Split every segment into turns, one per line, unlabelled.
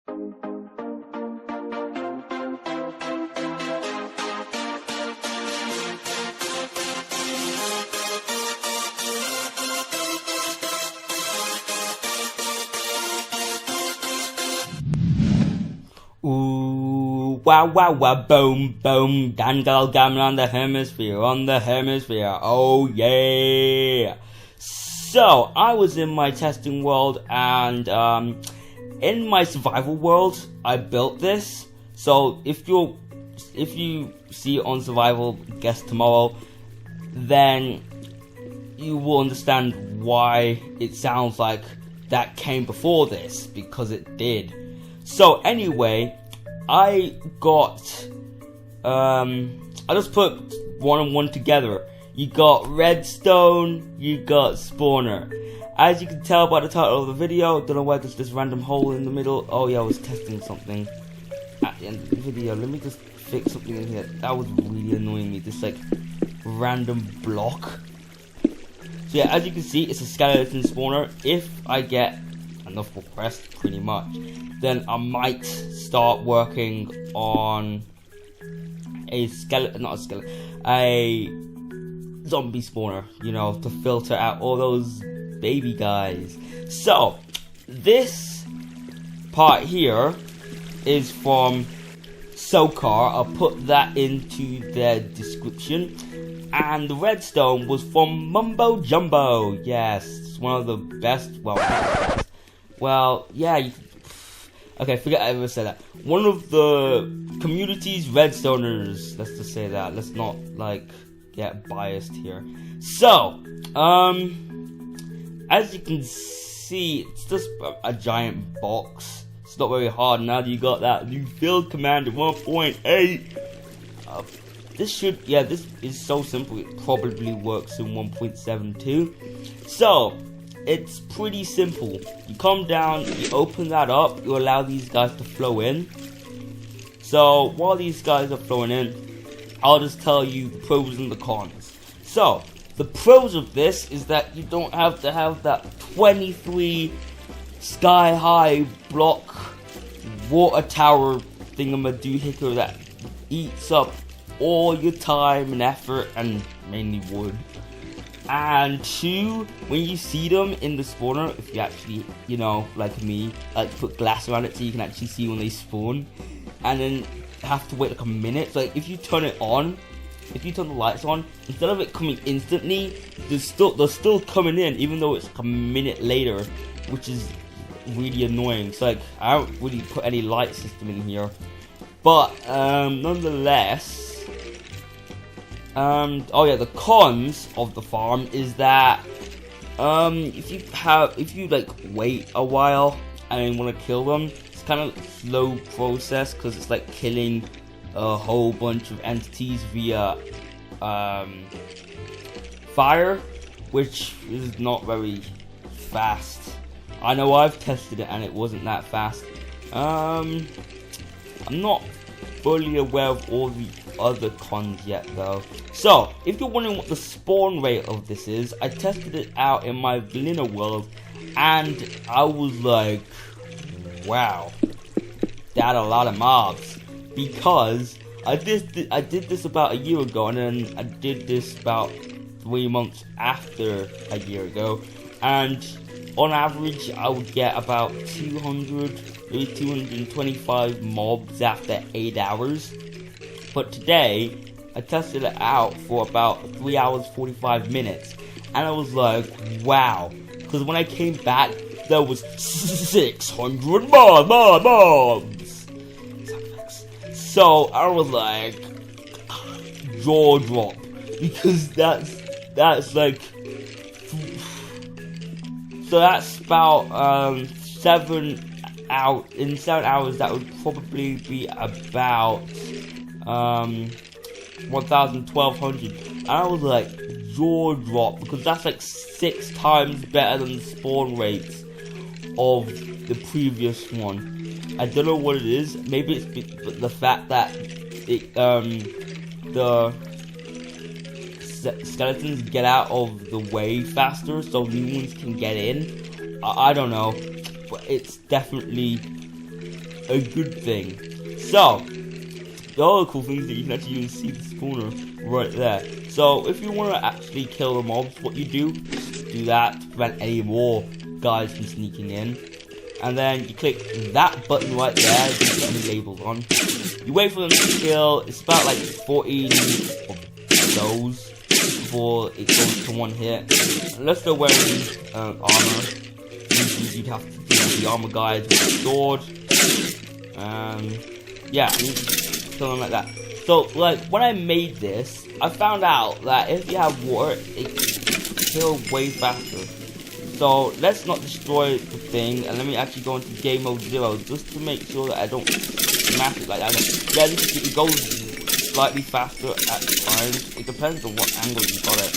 Ooh, wow, wow, wow, boom, boom, Gandalf gammon on the hemisphere, oh yeah! So, I was in my testing world, and, in my survival world, I built this. So, if you see it on survival, guess tomorrow, then you will understand why it sounds like that came before this, because it did. So anyway, I got, I just put one and one together. You got redstone, you got spawner. As you can tell by the title of the video, don't know why there's this random hole in the middle. Oh yeah, I was testing something at the end of the video. Let me just fix something in here. That was really annoying me, this like random block. So yeah, as you can see, it's a skeleton spawner. If I get enough requests, pretty much, then I might start working on a zombie spawner, you know, to filter out all those baby guys. So this part here is from SoCar. I'll put that into the description. And the redstone was from Mumbo Jumbo. Yes, it's one of the best. Well, yeah. Okay, forget I ever said that. One of the community's redstoners. Let's just say that. Let's not like get biased here. So, as you can see, it's just a giant box. It's not very hard now that you got that new field command at 1.8. This is so simple, it probably works in 1.72. So, it's pretty simple. You come down, you open that up, you allow these guys to flow in. So, while these guys are flowing in, I'll just tell you the pros and the cons. So, the pros of this is that you don't have to have that 23 sky-high block water tower thingamadoohicker that eats up all your time and effort and mainly wood. And two, when you see them in the spawner, if you actually, you know, like me, like put glass around it so you can actually see when they spawn, and then have to wait like a minute. So like if you turn it on, if you turn the lights on, instead of it coming instantly, they're still coming in, even though it's like a minute later, which is really annoying. So like I don't really put any light system in here, but nonetheless. Oh yeah, the cons of the farm is that if you like wait a while and then want to kill them, it's kind of a slow process because it's like killing a whole bunch of entities via fire, which is not very fast. I know I've tested it and it wasn't that fast. I'm not fully aware of all the other cons yet though. So, if you're wondering what the spawn rate of this is, I tested it out in my vanilla world and I was like, wow, that's a lot of mobs. Because I did this about a year ago, and then I did this about 3 months after a year ago, and on average I would get about 200, maybe 225 mobs after 8 hours. But today I tested it out for about 3 hours 45 minutes, and I was like, wow, because when I came back there was 600 mobs. So I was like, jaw drop, because that's like, so that's about 7 hours. In 7 hours, that would probably be about 1,1200. And I was like, jaw drop, because that's like 6 times better than the spawn rates of the previous one. I don't know what it is. Maybe it's the fact that the skeletons get out of the way faster, so new ones can get in. I don't know, but it's definitely a good thing. So, the other cool thing is that you can actually even see the spawner right there. So, if you want to actually kill the mobs, what you do that to prevent any more guys from sneaking in. And then you click that button right there, you put any labels on. You wait for them to kill, it's about like 14 of those before it goes to one hit. Unless they're wearing armor, usually you'd have to do the armor guys with the sword. Yeah, and you just kill them like that. So, like, when I made this, I found out that if you have water, it kills way faster. So, let's not destroy the thing, and let me actually go into game mode 0, just to make sure that I don't smash it like that. Yeah, it goes slightly faster at times. It depends on what angle you got it.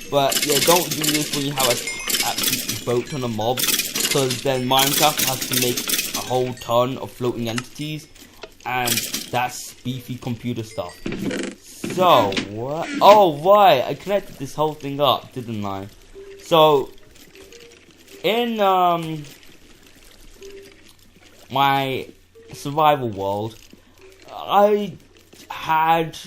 But, yeah, don't do this when you have a absolute boat ton of mobs, because then Minecraft has to make a whole ton of floating entities, and that's beefy computer stuff. So, what? Oh, right, I connected this whole thing up, didn't I? So, in my survival world, I had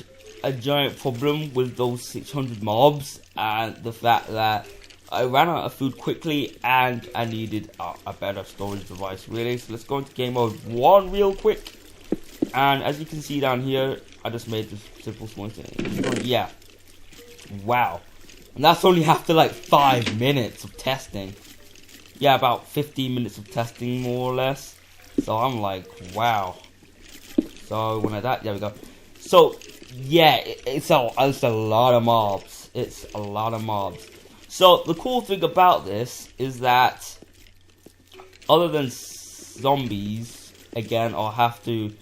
a giant problem with those 600 mobs, and the fact that I ran out of food quickly, and I needed a better storage device, really. So let's go into game mode 1 real quick. And as you can see down here, I just made this simple small thing. Yeah. Wow. And that's only after like 5 minutes of testing. Yeah, about 15 minutes of testing, more or less. So I'm like, wow. So when I that, there we go. So yeah, it's a lot of mobs. It's a lot of mobs. So the cool thing about this is that other than zombies, again, I'll have to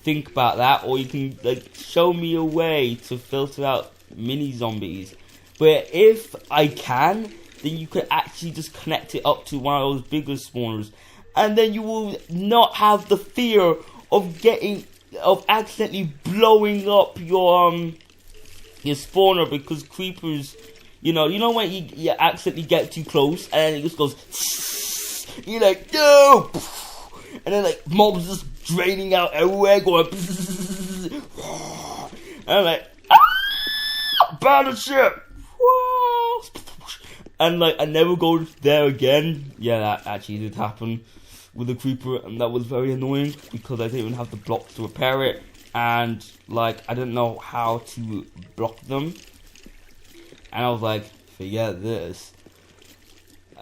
think about that, or you can like show me a way to filter out mini zombies. But if I can, then you could actually just connect it up to one of those bigger spawners, and then you will not have the fear of accidentally blowing up your spawner, because creepers, you know when you accidentally get too close and it just goes, you're like, no, and then like mobs just draining out everywhere, going, and I'm like, battleship. And like I never go there again. Yeah, that actually did happen with the creeper, and that was very annoying because I didn't even have the blocks to repair it, and like I didn't know how to block them, and I was like, forget this.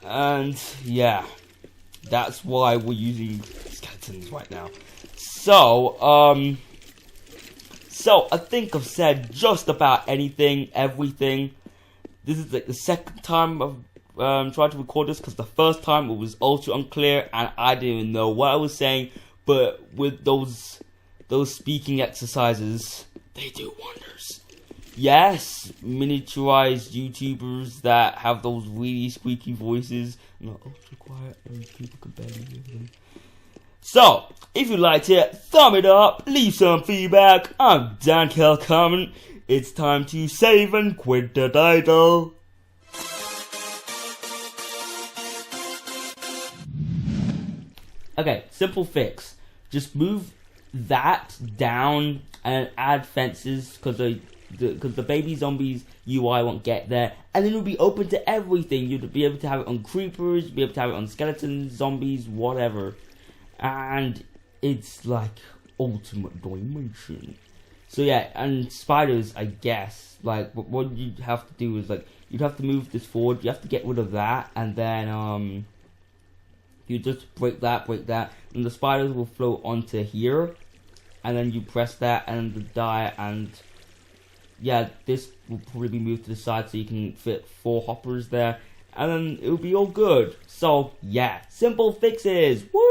And yeah, that's why we're using skeletons right now. So I think I've said just about everything. This is like the second time I've tried to record this, because the first time it was ultra unclear and I didn't even know what I was saying. But with those speaking exercises, they do wonders. Yes, miniaturized YouTubers that have those really squeaky voices, not ultra quiet, and people can barely hear them. So, if you liked it, thumb it up, leave some feedback. I'm Dan Comment. It's time to save and quit the title. Okay, simple fix. Just move that down and add fences, because the baby zombies UI won't get there, and then it'll be open to everything. You'll be able to have it on creepers, be able to have it on skeletons, zombies, whatever. And it's like ultimate dimension. So yeah, and spiders, I guess, like what you have to do is like you'd have to move this forward. You have to get rid of that, and then you just break that, and the spiders will float onto here, and then you press that and the die, and yeah, this will probably be moved to the side so you can fit 4 hoppers there, and then it'll be all good. So yeah, simple fixes. Woo!